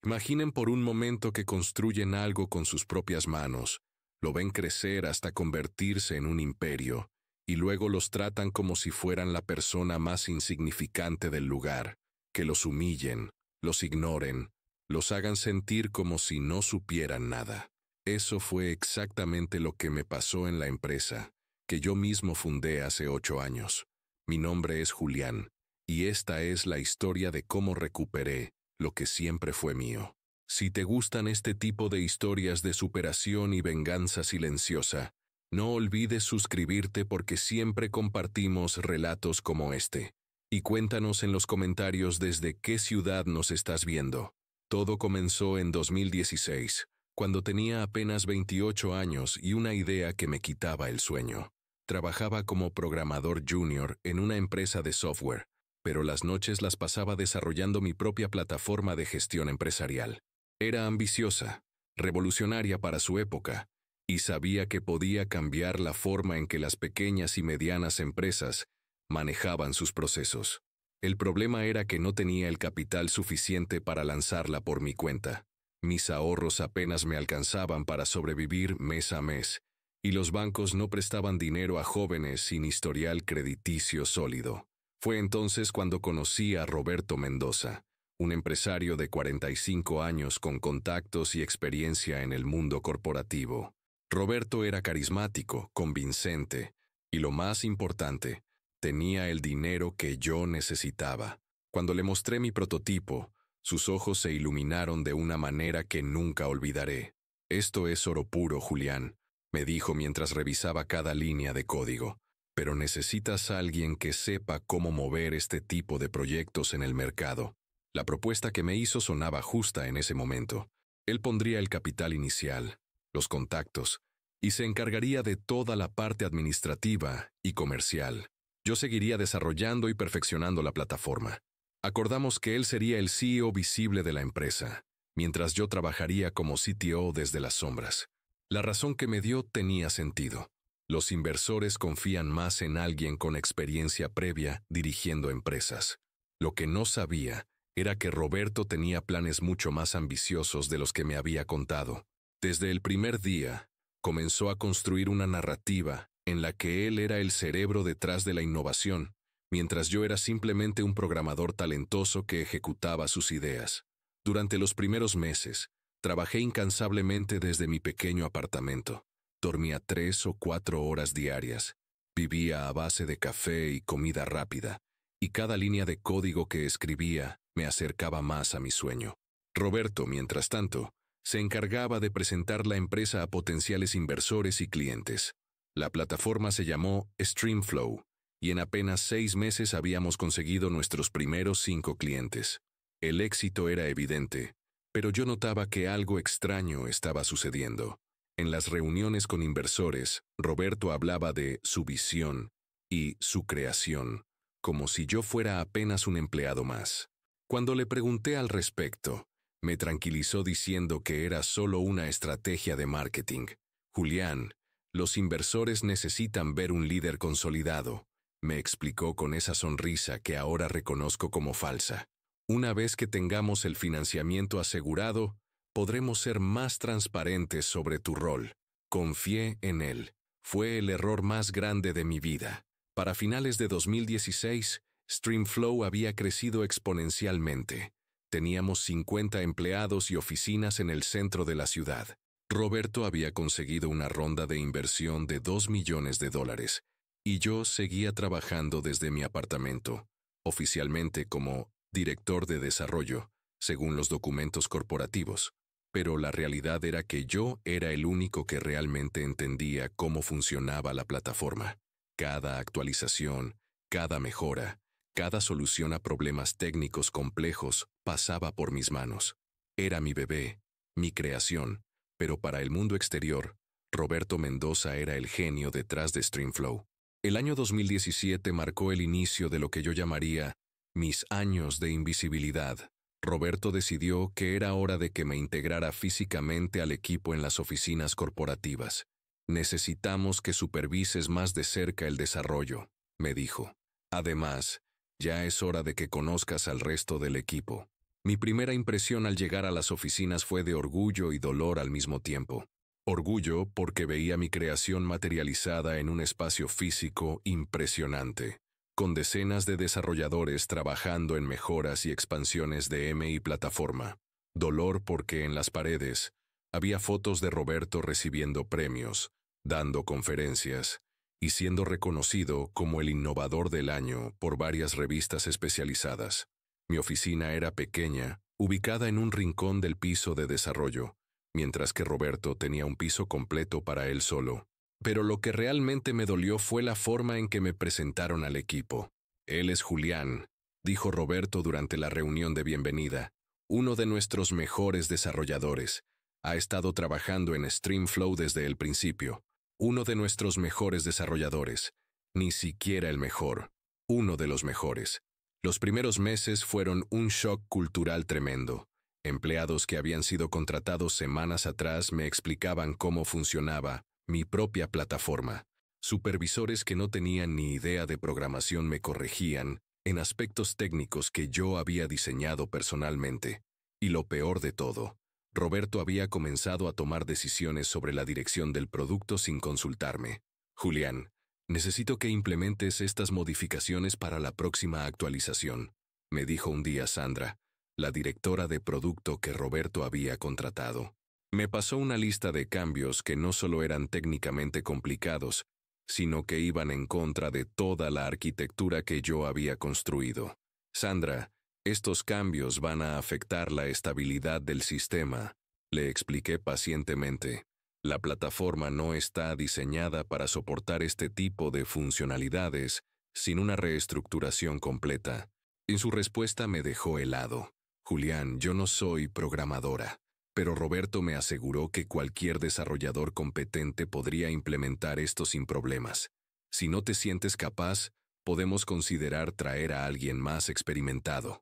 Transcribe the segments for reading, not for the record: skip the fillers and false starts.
Imaginen por un momento que construyen algo con sus propias manos, lo ven crecer hasta convertirse en un imperio, y luego los tratan como si fueran la persona más insignificante del lugar, que los humillen, los ignoren, los hagan sentir como si no supieran nada. Eso fue exactamente lo que me pasó en la empresa, que yo mismo fundé hace 8 años. Mi nombre es Julián, y esta es la historia de cómo recuperé lo que siempre fue mío. Si te gustan este tipo de historias de superación y venganza silenciosa, no olvides suscribirte porque siempre compartimos relatos como este. Y cuéntanos en los comentarios desde qué ciudad nos estás viendo. Todo comenzó en 2016, cuando tenía apenas 28 años y una idea que me quitaba el sueño. Trabajaba como programador junior en una empresa de software, pero las noches las pasaba desarrollando mi propia plataforma de gestión empresarial. Era ambiciosa, revolucionaria para su época, y sabía que podía cambiar la forma en que las pequeñas y medianas empresas manejaban sus procesos. El problema era que no tenía el capital suficiente para lanzarla por mi cuenta. Mis ahorros apenas me alcanzaban para sobrevivir mes a mes, y los bancos no prestaban dinero a jóvenes sin historial crediticio sólido. Fue entonces cuando conocí a Roberto Mendoza, un empresario de 45 años con contactos y experiencia en el mundo corporativo. Roberto era carismático, convincente, y lo más importante, tenía el dinero que yo necesitaba. Cuando le mostré mi prototipo, sus ojos se iluminaron de una manera que nunca olvidaré. «Esto es oro puro, Julián», me dijo mientras revisaba cada línea de código. «Pero necesitas a alguien que sepa cómo mover este tipo de proyectos en el mercado». La propuesta que me hizo sonaba justa en ese momento. Él pondría el capital inicial, los contactos, y se encargaría de toda la parte administrativa y comercial. Yo seguiría desarrollando y perfeccionando la plataforma. Acordamos que él sería el CEO visible de la empresa, mientras yo trabajaría como CTO desde las sombras. La razón que me dio tenía sentido. Los inversores confían más en alguien con experiencia previa dirigiendo empresas. Lo que no sabía era que Roberto tenía planes mucho más ambiciosos de los que me había contado. Desde el primer día, comenzó a construir una narrativa en la que él era el cerebro detrás de la innovación, mientras yo era simplemente un programador talentoso que ejecutaba sus ideas. Durante los primeros meses, trabajé incansablemente desde mi pequeño apartamento. Dormía 3 o 4 horas diarias. Vivía a base de café y comida rápida, y cada línea de código que escribía me acercaba más a mi sueño. Roberto, mientras tanto, se encargaba de presentar la empresa a potenciales inversores y clientes. La plataforma se llamó Streamflow, y en apenas 6 meses habíamos conseguido nuestros primeros 5 clientes. El éxito era evidente, pero yo notaba que algo extraño estaba sucediendo. En las reuniones con inversores, Roberto hablaba de su visión y su creación, como si yo fuera apenas un empleado más. Cuando le pregunté al respecto, me tranquilizó diciendo que era solo una estrategia de marketing. «Julián, los inversores necesitan ver un líder consolidado», me explicó con esa sonrisa que ahora reconozco como falsa. «Una vez que tengamos el financiamiento asegurado, podremos ser más transparentes sobre tu rol». Confié en él. Fue el error más grande de mi vida. Para finales de 2016, Streamflow había crecido exponencialmente. Teníamos 50 empleados y oficinas en el centro de la ciudad. Roberto había conseguido una ronda de inversión de $2 millones, y yo seguía trabajando desde mi apartamento, oficialmente como director de desarrollo, según los documentos corporativos. Pero la realidad era que yo era el único que realmente entendía cómo funcionaba la plataforma. Cada actualización, cada mejora, cada solución a problemas técnicos complejos pasaba por mis manos. Era mi bebé, mi creación, pero para el mundo exterior, Roberto Mendoza era el genio detrás de Streamflow. El año 2017 marcó el inicio de lo que yo llamaría mis años de invisibilidad. Roberto decidió que era hora de que me integrara físicamente al equipo en las oficinas corporativas. «Necesitamos que supervises más de cerca el desarrollo», me dijo. «Además, ya es hora de que conozcas al resto del equipo». Mi primera impresión al llegar a las oficinas fue de orgullo y dolor al mismo tiempo. Orgullo porque veía mi creación materializada en un espacio físico impresionante, con decenas de desarrolladores trabajando en mejoras y expansiones de MI plataforma. Dolor porque en las paredes había fotos de Roberto recibiendo premios, dando conferencias y siendo reconocido como el innovador del año por varias revistas especializadas. Mi oficina era pequeña, ubicada en un rincón del piso de desarrollo, mientras que Roberto tenía un piso completo para él solo. Pero lo que realmente me dolió fue la forma en que me presentaron al equipo. Él es Julián, dijo Roberto durante la reunión de bienvenida, uno de nuestros mejores desarrolladores. Ha estado trabajando en StreamFlow desde el principio. Uno de nuestros mejores desarrolladores. Ni siquiera el mejor. Uno de los mejores. Los primeros meses fueron un shock cultural tremendo. Empleados que habían sido contratados semanas atrás me explicaban cómo funcionaba mi propia plataforma. Supervisores que no tenían ni idea de programación me corregían en aspectos técnicos que yo había diseñado personalmente. Y lo peor de todo, Roberto había comenzado a tomar decisiones sobre la dirección del producto sin consultarme. Julián, necesito que implementes estas modificaciones para la próxima actualización, me dijo un día Sandra, la directora de producto que Roberto había contratado. Me pasó una lista de cambios que no solo eran técnicamente complicados, sino que iban en contra de toda la arquitectura que yo había construido. Sandra, estos cambios van a afectar la estabilidad del sistema, le expliqué pacientemente. La plataforma no está diseñada para soportar este tipo de funcionalidades sin una reestructuración completa. En su respuesta me dejó helado. Julián, yo no soy programadora, pero Roberto me aseguró que cualquier desarrollador competente podría implementar esto sin problemas. Si no te sientes capaz, podemos considerar traer a alguien más experimentado.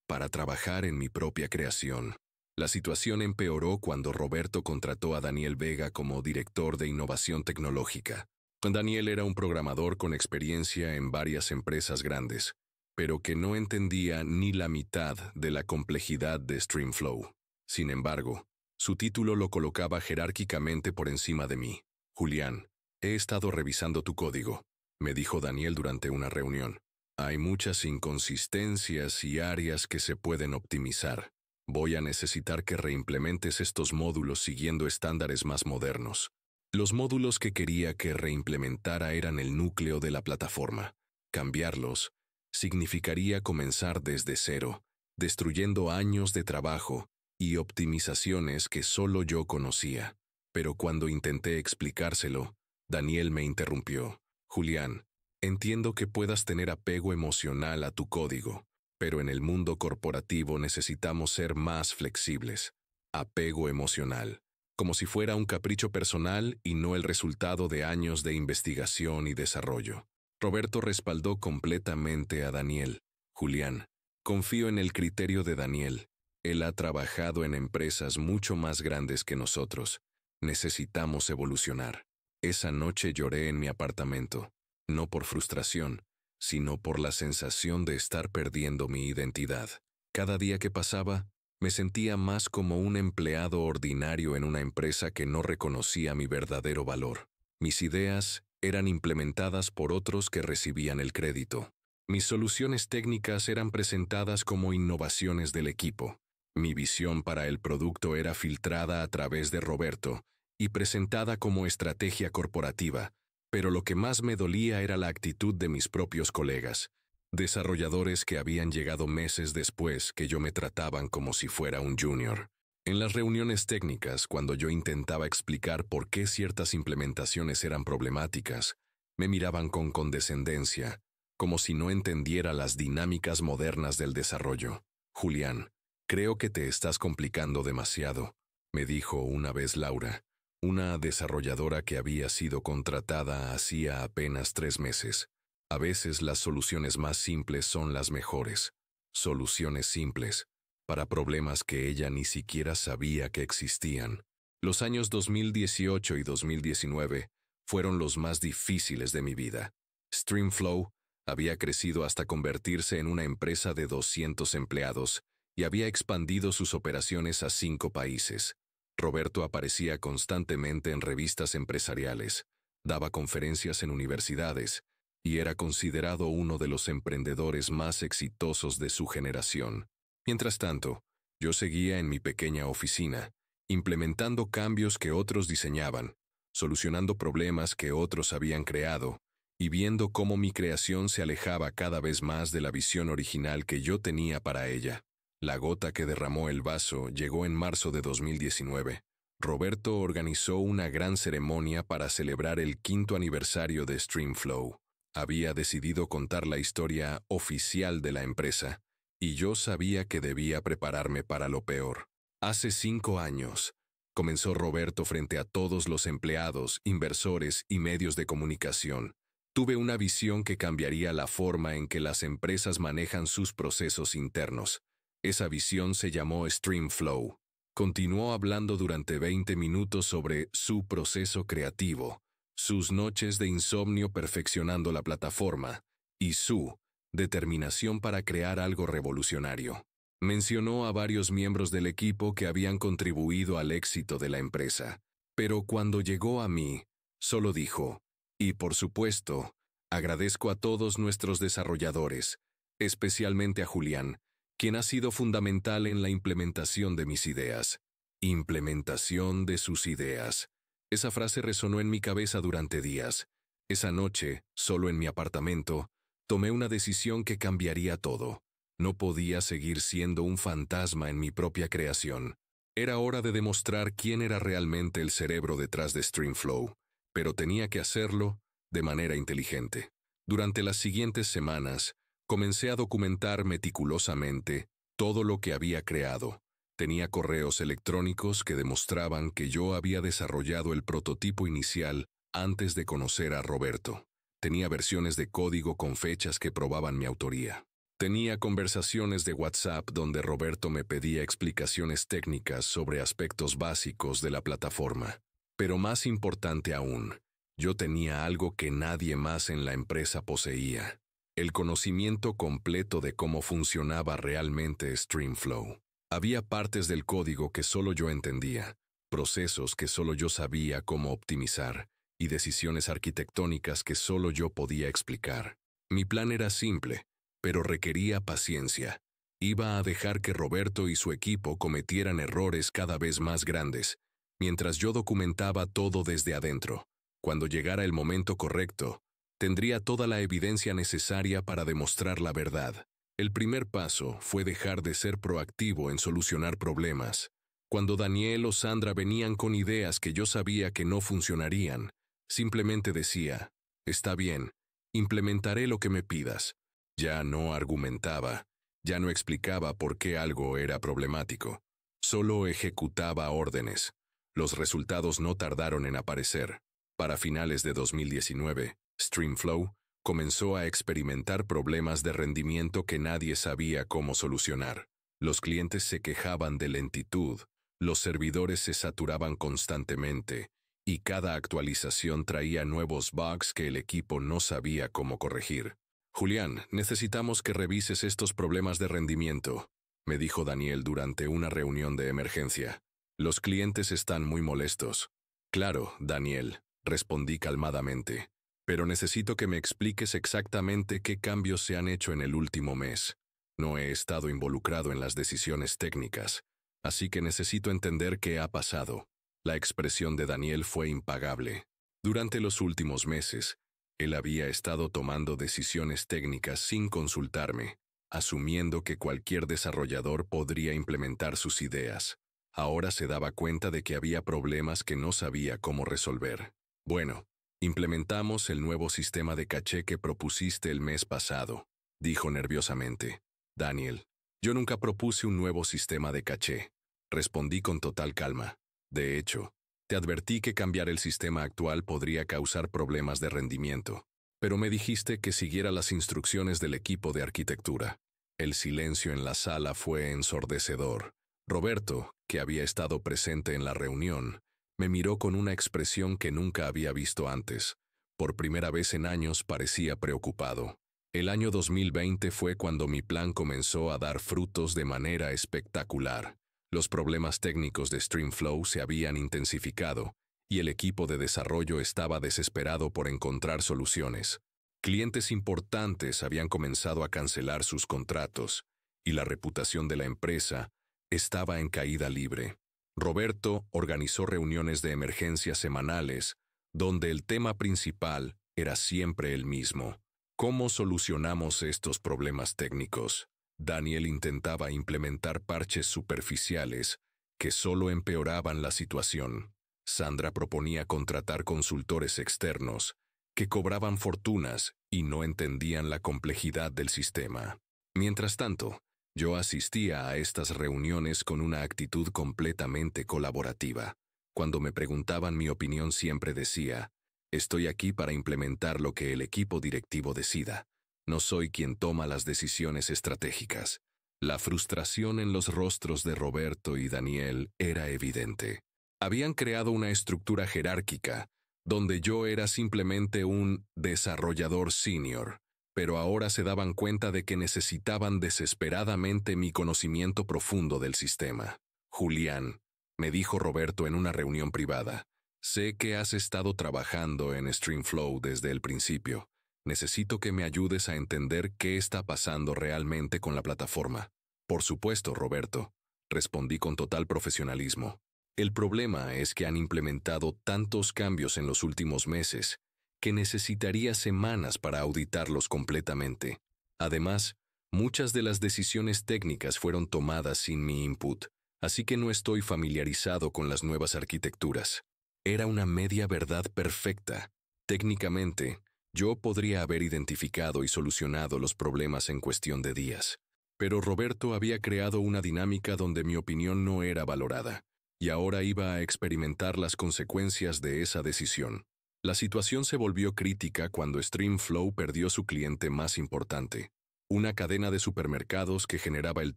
Para trabajar en mi propia creación. La situación empeoró cuando Roberto contrató a Daniel Vega como director de innovación tecnológica. Daniel era un programador con experiencia en varias empresas grandes, pero que no entendía ni la mitad de la complejidad de StreamFlow. Sin embargo, su título lo colocaba jerárquicamente por encima de mí. Julián, he estado revisando tu código, me dijo Daniel durante una reunión. Hay muchas inconsistencias y áreas que se pueden optimizar. Voy a necesitar que reimplementes estos módulos siguiendo estándares más modernos. Los módulos que quería que reimplementara eran el núcleo de la plataforma. Cambiarlos significaría comenzar desde cero, destruyendo años de trabajo y optimizaciones que solo yo conocía. Pero cuando intenté explicárselo, Daniel me interrumpió. Julián, entiendo que puedas tener apego emocional a tu código, pero en el mundo corporativo necesitamos ser más flexibles. Apego emocional, como si fuera un capricho personal y no el resultado de años de investigación y desarrollo. Roberto respaldó completamente a Daniel. Julián, confío en el criterio de Daniel. Él ha trabajado en empresas mucho más grandes que nosotros. Necesitamos evolucionar. Esa noche lloré en mi apartamento, no por frustración, sino por la sensación de estar perdiendo mi identidad. Cada día que pasaba, me sentía más como un empleado ordinario en una empresa que no reconocía mi verdadero valor. Mis ideas eran implementadas por otros que recibían el crédito. Mis soluciones técnicas eran presentadas como innovaciones del equipo. Mi visión para el producto era filtrada a través de Roberto y presentada como estrategia corporativa, pero lo que más me dolía era la actitud de mis propios colegas, desarrolladores que habían llegado meses después que yo me trataban como si fuera un junior. En las reuniones técnicas, cuando yo intentaba explicar por qué ciertas implementaciones eran problemáticas, me miraban con condescendencia, como si no entendiera las dinámicas modernas del desarrollo. Julián, creo que te estás complicando demasiado, me dijo una vez Laura, una desarrolladora que había sido contratada hacía apenas 3 meses. A veces las soluciones más simples son las mejores. Soluciones simples, para problemas que ella ni siquiera sabía que existían. Los años 2018 y 2019 fueron los más difíciles de mi vida. StreamFlow Había crecido hasta convertirse en una empresa de 200 empleados y había expandido sus operaciones a 5 países. Roberto aparecía constantemente en revistas empresariales, daba conferencias en universidades y era considerado uno de los emprendedores más exitosos de su generación. Mientras tanto, yo seguía en mi pequeña oficina, implementando cambios que otros diseñaban, solucionando problemas que otros habían creado, y viendo cómo mi creación se alejaba cada vez más de la visión original que yo tenía para ella. La gota que derramó el vaso llegó en marzo de 2019. Roberto organizó una gran ceremonia para celebrar el 5º aniversario de StreamFlow. Había decidido contar la historia oficial de la empresa, y yo sabía que debía prepararme para lo peor. Hace 5 años, comenzó Roberto frente a todos los empleados, inversores y medios de comunicación. Tuve una visión que cambiaría la forma en que las empresas manejan sus procesos internos. Esa visión se llamó StreamFlow. Continuó hablando durante 20 minutos sobre su proceso creativo, sus noches de insomnio perfeccionando la plataforma y su determinación para crear algo revolucionario. Mencionó a varios miembros del equipo que habían contribuido al éxito de la empresa, pero cuando llegó a mí, solo dijo, y por supuesto, agradezco a todos nuestros desarrolladores, especialmente a Julián, quien ha sido fundamental en la implementación de mis ideas. Implementación de sus ideas. Esa frase resonó en mi cabeza durante días. Esa noche, solo en mi apartamento, tomé una decisión que cambiaría todo. No podía seguir siendo un fantasma en mi propia creación. Era hora de demostrar quién era realmente el cerebro detrás de StreamFlow, pero tenía que hacerlo de manera inteligente. Durante las siguientes semanas, comencé a documentar meticulosamente todo lo que había creado. Tenía correos electrónicos que demostraban que yo había desarrollado el prototipo inicial antes de conocer a Roberto. Tenía versiones de código con fechas que probaban mi autoría. Tenía conversaciones de WhatsApp donde Roberto me pedía explicaciones técnicas sobre aspectos básicos de la plataforma. Pero más importante aún, yo tenía algo que nadie más en la empresa poseía: el conocimiento completo de cómo funcionaba realmente StreamFlow. Había partes del código que solo yo entendía, procesos que solo yo sabía cómo optimizar, y decisiones arquitectónicas que solo yo podía explicar. Mi plan era simple, pero requería paciencia. Iba a dejar que Roberto y su equipo cometieran errores cada vez más grandes, mientras yo documentaba todo desde adentro. Cuando llegara el momento correcto, tendría toda la evidencia necesaria para demostrar la verdad. El primer paso fue dejar de ser proactivo en solucionar problemas. Cuando Daniel o Sandra venían con ideas que yo sabía que no funcionarían, simplemente decía, está bien, implementaré lo que me pidas. Ya no argumentaba, ya no explicaba por qué algo era problemático. Solo ejecutaba órdenes. Los resultados no tardaron en aparecer. Para finales de 2019, StreamFlow comenzó a experimentar problemas de rendimiento que nadie sabía cómo solucionar. Los clientes se quejaban de lentitud, los servidores se saturaban constantemente, y cada actualización traía nuevos bugs que el equipo no sabía cómo corregir. Julián, necesitamos que revises estos problemas de rendimiento, me dijo Daniel durante una reunión de emergencia. Los clientes están muy molestos. Claro, Daniel, respondí calmadamente, pero necesito que me expliques exactamente qué cambios se han hecho en el último mes. No he estado involucrado en las decisiones técnicas, así que necesito entender qué ha pasado. La expresión de Daniel fue impagable. Durante los últimos meses, él había estado tomando decisiones técnicas sin consultarme, asumiendo que cualquier desarrollador podría implementar sus ideas. Ahora se daba cuenta de que había problemas que no sabía cómo resolver. Bueno, implementamos el nuevo sistema de caché que propusiste el mes pasado, dijo nerviosamente. Daniel, yo nunca propuse un nuevo sistema de caché, respondí con total calma. De hecho, te advertí que cambiar el sistema actual podría causar problemas de rendimiento, pero me dijiste que siguiera las instrucciones del equipo de arquitectura. El silencio en la sala fue ensordecedor. Roberto, que había estado presente en la reunión, me miró con una expresión que nunca había visto antes. Por primera vez en años parecía preocupado. El año 2020 fue cuando mi plan comenzó a dar frutos de manera espectacular. Los problemas técnicos de StreamFlow se habían intensificado y el equipo de desarrollo estaba desesperado por encontrar soluciones. Clientes importantes habían comenzado a cancelar sus contratos y la reputación de la empresa estaba en caída libre. Roberto organizó reuniones de emergencia semanales donde el tema principal era siempre el mismo. ¿Cómo solucionamos estos problemas técnicos? Daniel intentaba implementar parches superficiales que solo empeoraban la situación. Sandra proponía contratar consultores externos que cobraban fortunas y no entendían la complejidad del sistema. Mientras tanto, yo asistía a estas reuniones con una actitud completamente colaborativa. Cuando me preguntaban mi opinión siempre decía: estoy aquí para implementar lo que el equipo directivo decida. No soy quien toma las decisiones estratégicas. La frustración en los rostros de Roberto y Daniel era evidente. Habían creado una estructura jerárquica, donde yo era simplemente un desarrollador senior, pero ahora se daban cuenta de que necesitaban desesperadamente mi conocimiento profundo del sistema. Julián, me dijo Roberto en una reunión privada, sé que has estado trabajando en StreamFlow desde el principio. Necesito que me ayudes a entender qué está pasando realmente con la plataforma. Por supuesto, Roberto, respondí con total profesionalismo. El problema es que han implementado tantos cambios en los últimos meses que necesitaría semanas para auditarlos completamente. Además, muchas de las decisiones técnicas fueron tomadas sin mi input, así que no estoy familiarizado con las nuevas arquitecturas. Era una media verdad perfecta. Técnicamente, yo podría haber identificado y solucionado los problemas en cuestión de días. Pero Roberto había creado una dinámica donde mi opinión no era valorada, y ahora iba a experimentar las consecuencias de esa decisión. La situación se volvió crítica cuando StreamFlow perdió su cliente más importante, una cadena de supermercados que generaba el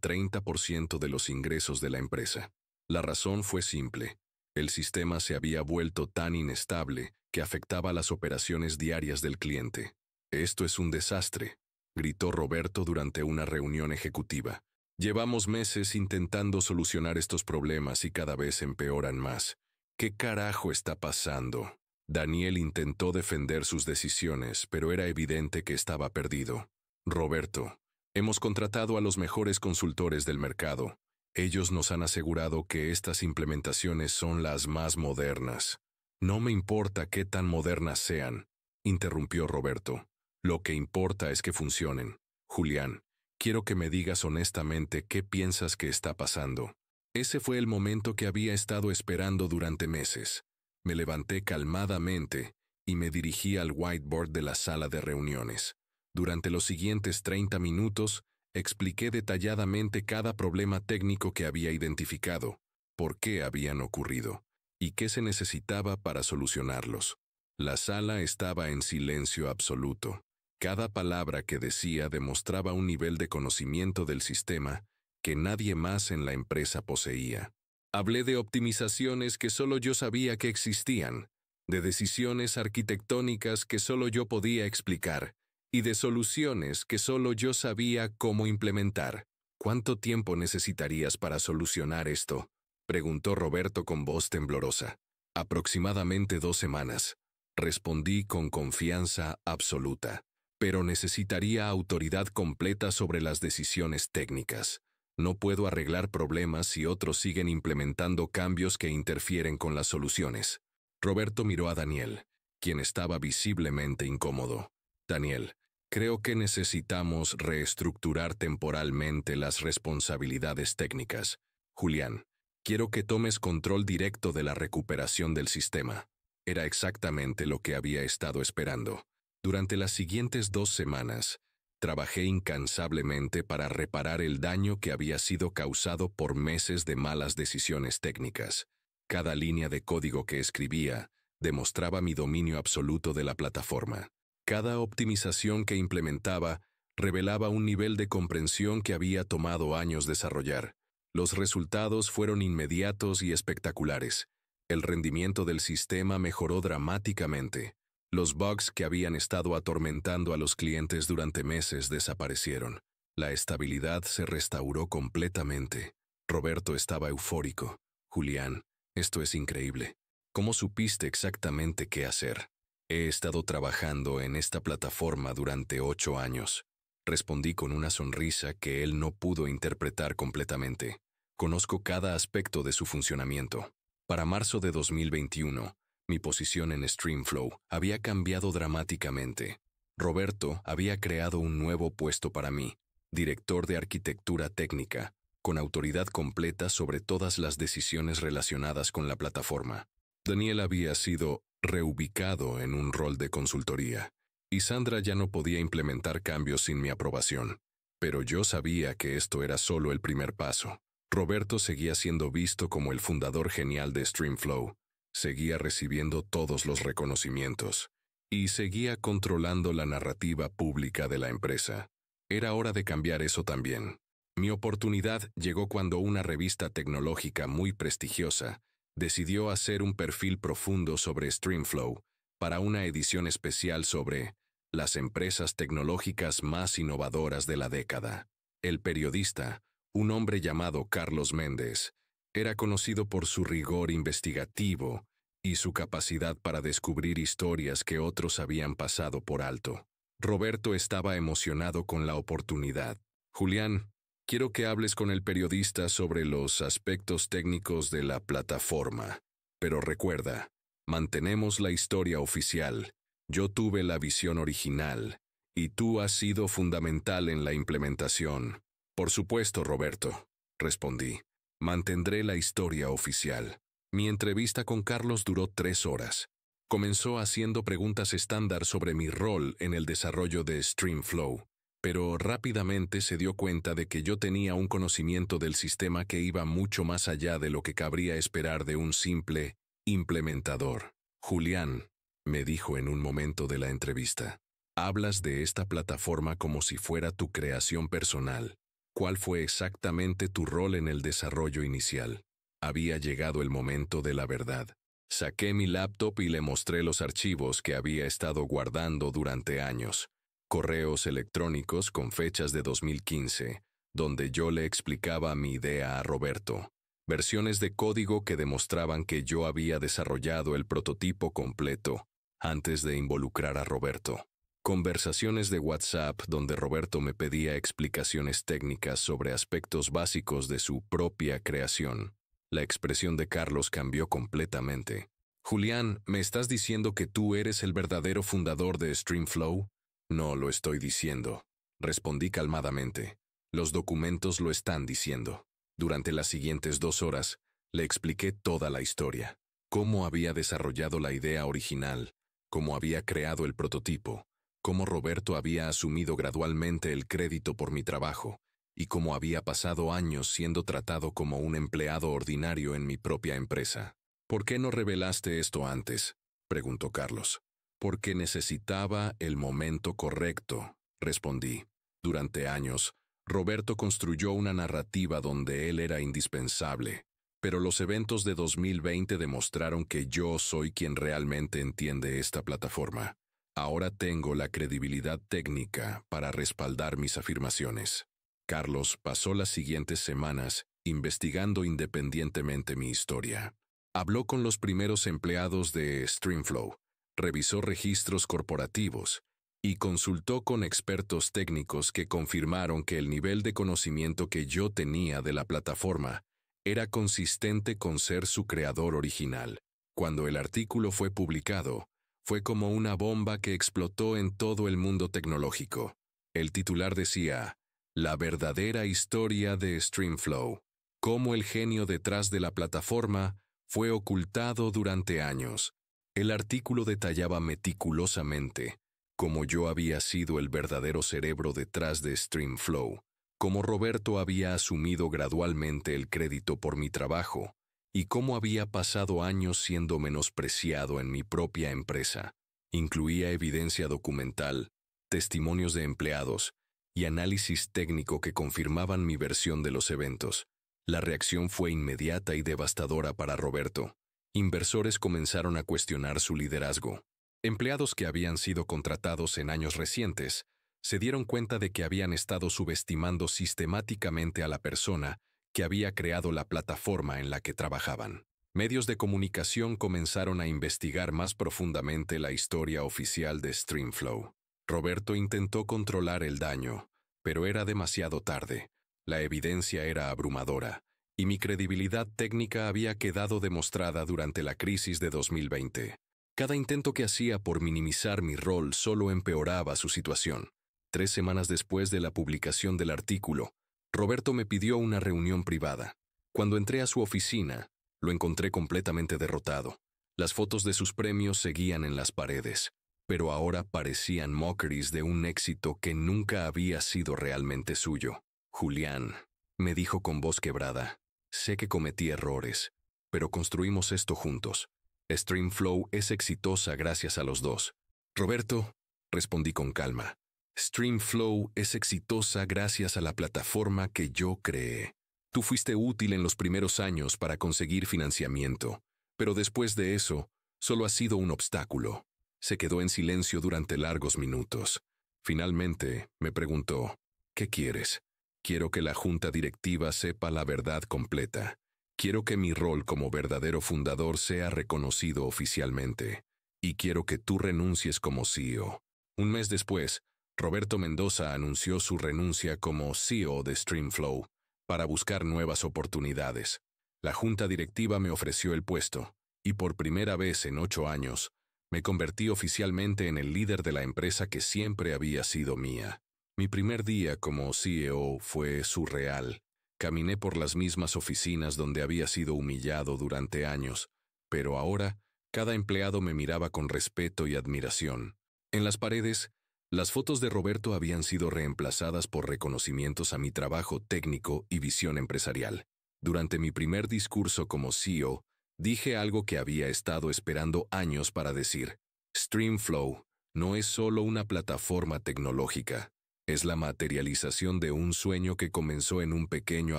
30% de los ingresos de la empresa. La razón fue simple. El sistema se había vuelto tan inestable que afectaba las operaciones diarias del cliente. «Esto es un desastre», gritó Roberto durante una reunión ejecutiva. «Llevamos meses intentando solucionar estos problemas y cada vez empeoran más. ¿Qué carajo está pasando?» Daniel intentó defender sus decisiones, pero era evidente que estaba perdido. «Roberto, hemos contratado a los mejores consultores del mercado. Ellos nos han asegurado que estas implementaciones son las más modernas». «No me importa qué tan modernas sean», interrumpió Roberto. «Lo que importa es que funcionen. Julián, quiero que me digas honestamente qué piensas que está pasando». Ese fue el momento que había estado esperando durante meses. Me levanté calmadamente y me dirigí al whiteboard de la sala de reuniones. Durante los siguientes 30 minutos, expliqué detalladamente cada problema técnico que había identificado, por qué habían ocurrido y qué se necesitaba para solucionarlos. La sala estaba en silencio absoluto. Cada palabra que decía demostraba un nivel de conocimiento del sistema que nadie más en la empresa poseía. Hablé de optimizaciones que solo yo sabía que existían, de decisiones arquitectónicas que solo yo podía explicar, y de soluciones que solo yo sabía cómo implementar. «¿Cuánto tiempo necesitarías para solucionar esto?», preguntó Roberto con voz temblorosa. «Aproximadamente 2 semanas», respondí con confianza absoluta. «Pero necesitaría autoridad completa sobre las decisiones técnicas. No puedo arreglar problemas si otros siguen implementando cambios que interfieren con las soluciones». Roberto miró a Daniel, quien estaba visiblemente incómodo. «Daniel, creo que necesitamos reestructurar temporalmente las responsabilidades técnicas. Julián, quiero que tomes control directo de la recuperación del sistema». Era exactamente lo que había estado esperando. Durante las siguientes 2 semanas, trabajé incansablemente para reparar el daño que había sido causado por meses de malas decisiones técnicas. Cada línea de código que escribía demostraba mi dominio absoluto de la plataforma. Cada optimización que implementaba revelaba un nivel de comprensión que había tomado años desarrollar. Los resultados fueron inmediatos y espectaculares. El rendimiento del sistema mejoró dramáticamente. Los bugs que habían estado atormentando a los clientes durante meses desaparecieron. La estabilidad se restauró completamente. Roberto estaba eufórico. Julián, esto es increíble. ¿Cómo supiste exactamente qué hacer? He estado trabajando en esta plataforma durante 8 años. Respondí con una sonrisa que él no pudo interpretar completamente. Conozco cada aspecto de su funcionamiento. Para marzo de 2021, mi posición en StreamFlow había cambiado dramáticamente. Roberto había creado un nuevo puesto para mí, director de arquitectura técnica, con autoridad completa sobre todas las decisiones relacionadas con la plataforma. Daniel había sido reubicado en un rol de consultoría, y Sandra ya no podía implementar cambios sin mi aprobación. Pero yo sabía que esto era solo el primer paso. Roberto seguía siendo visto como el fundador genial de StreamFlow, seguía recibiendo todos los reconocimientos, y seguía controlando la narrativa pública de la empresa. Era hora de cambiar eso también. Mi oportunidad llegó cuando una revista tecnológica muy prestigiosa decidió hacer un perfil profundo sobre StreamFlow para una edición especial sobre las empresas tecnológicas más innovadoras de la década. El periodista, un hombre llamado Carlos Méndez, era conocido por su rigor investigativo y su capacidad para descubrir historias que otros habían pasado por alto. Roberto estaba emocionado con la oportunidad. Julián, quiero que hables con el periodista sobre los aspectos técnicos de la plataforma. Pero recuerda, mantenemos la historia oficial. Yo tuve la visión original, y tú has sido fundamental en la implementación. Por supuesto, Roberto, respondí. Mantendré la historia oficial. Mi entrevista con Carlos duró 3 horas. Comenzó haciendo preguntas estándar sobre mi rol en el desarrollo de StreamFlow, pero rápidamente se dio cuenta de que yo tenía un conocimiento del sistema que iba mucho más allá de lo que cabría esperar de un simple implementador. Julián, me dijo en un momento de la entrevista, hablas de esta plataforma como si fuera tu creación personal. ¿Cuál fue exactamente tu rol en el desarrollo inicial? Había llegado el momento de la verdad. Saqué mi laptop y le mostré los archivos que había estado guardando durante años. Correos electrónicos con fechas de 2015, donde yo le explicaba mi idea a Roberto. Versiones de código que demostraban que yo había desarrollado el prototipo completo antes de involucrar a Roberto. Conversaciones de WhatsApp donde Roberto me pedía explicaciones técnicas sobre aspectos básicos de su propia creación. La expresión de Carlos cambió completamente. Julián, ¿me estás diciendo que tú eres el verdadero fundador de StreamFlow? No lo estoy diciendo, respondí calmadamente. Los documentos lo están diciendo. Durante las siguientes 2 horas, le expliqué toda la historia. Cómo había desarrollado la idea original, cómo había creado el prototipo, cómo Roberto había asumido gradualmente el crédito por mi trabajo, y cómo había pasado años siendo tratado como un empleado ordinario en mi propia empresa. ¿Por qué no revelaste esto antes?, preguntó Carlos. Porque necesitaba el momento correcto, respondí. Durante años, Roberto construyó una narrativa donde él era indispensable, pero los eventos de 2020 demostraron que yo soy quien realmente entiende esta plataforma. Ahora tengo la credibilidad técnica para respaldar mis afirmaciones. Carlos pasó las siguientes semanas investigando independientemente mi historia. Habló con los primeros empleados de StreamFlow, revisó registros corporativos y consultó con expertos técnicos que confirmaron que el nivel de conocimiento que yo tenía de la plataforma era consistente con ser su creador original. Cuando el artículo fue publicado, fue como una bomba que explotó en todo el mundo tecnológico. El titular decía, La verdadera historia de StreamFlow, cómo el genio detrás de la plataforma fue ocultado durante años. El artículo detallaba meticulosamente cómo yo había sido el verdadero cerebro detrás de StreamFlow, cómo Roberto había asumido gradualmente el crédito por mi trabajo, y cómo había pasado años siendo menospreciado en mi propia empresa. Incluía evidencia documental, testimonios de empleados y análisis técnico que confirmaban mi versión de los eventos. La reacción fue inmediata y devastadora para Roberto. Inversores comenzaron a cuestionar su liderazgo. Empleados que habían sido contratados en años recientes se dieron cuenta de que habían estado subestimando sistemáticamente a la persona que había creado la plataforma en la que trabajaban. Medios de comunicación comenzaron a investigar más profundamente la historia oficial de Streamflow. Roberto intentó controlar el daño, pero era demasiado tarde. La evidencia era abrumadora, y mi credibilidad técnica había quedado demostrada durante la crisis de 2020. Cada intento que hacía por minimizar mi rol solo empeoraba su situación. 3 semanas después de la publicación del artículo, Roberto me pidió una reunión privada. Cuando entré a su oficina, lo encontré completamente derrotado. Las fotos de sus premios seguían en las paredes, pero ahora parecían mockeries de un éxito que nunca había sido realmente suyo. Julián, me dijo con voz quebrada, sé que cometí errores, pero construimos esto juntos. Streamflow es exitosa gracias a los dos. Roberto, respondí con calma, Streamflow es exitosa gracias a la plataforma que yo creé. Tú fuiste útil en los primeros años para conseguir financiamiento, pero después de eso, solo has sido un obstáculo. Se quedó en silencio durante largos minutos. Finalmente, me preguntó, ¿qué quieres? Quiero que la junta directiva sepa la verdad completa. Quiero que mi rol como verdadero fundador sea reconocido oficialmente. Y quiero que tú renuncies como CEO. Un mes después, Roberto Mendoza anunció su renuncia como CEO de Streamflow para buscar nuevas oportunidades. La junta directiva me ofreció el puesto, y por primera vez en 8 años, me convertí oficialmente en el líder de la empresa que siempre había sido mía. Mi primer día como CEO fue surreal. Caminé por las mismas oficinas donde había sido humillado durante años, pero ahora cada empleado me miraba con respeto y admiración. En las paredes, las fotos de Roberto habían sido reemplazadas por reconocimientos a mi trabajo técnico y visión empresarial. Durante mi primer discurso como CEO, dije algo que había estado esperando años para decir. Streamflow no es solo una plataforma tecnológica, es la materialización de un sueño que comenzó en un pequeño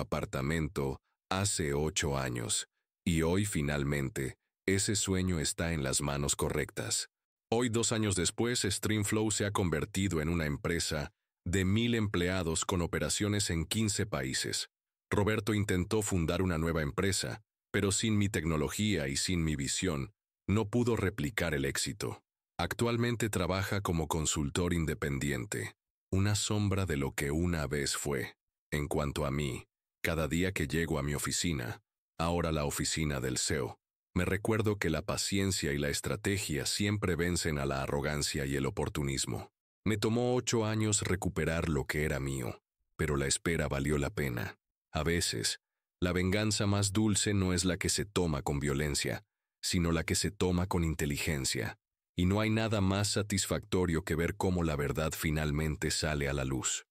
apartamento hace 8 años, y hoy finalmente, ese sueño está en las manos correctas. Hoy, 2 años después, Streamflow se ha convertido en una empresa de 1,000 empleados con operaciones en 15 países. Roberto intentó fundar una nueva empresa, pero sin mi tecnología y sin mi visión, no pudo replicar el éxito. Actualmente trabaja como consultor independiente, una sombra de lo que una vez fue. En cuanto a mí, cada día que llego a mi oficina, ahora la oficina del CEO, me recuerdo que la paciencia y la estrategia siempre vencen a la arrogancia y el oportunismo. Me tomó 8 años recuperar lo que era mío, pero la espera valió la pena. A veces, la venganza más dulce no es la que se toma con violencia, sino la que se toma con inteligencia. Y no hay nada más satisfactorio que ver cómo la verdad finalmente sale a la luz.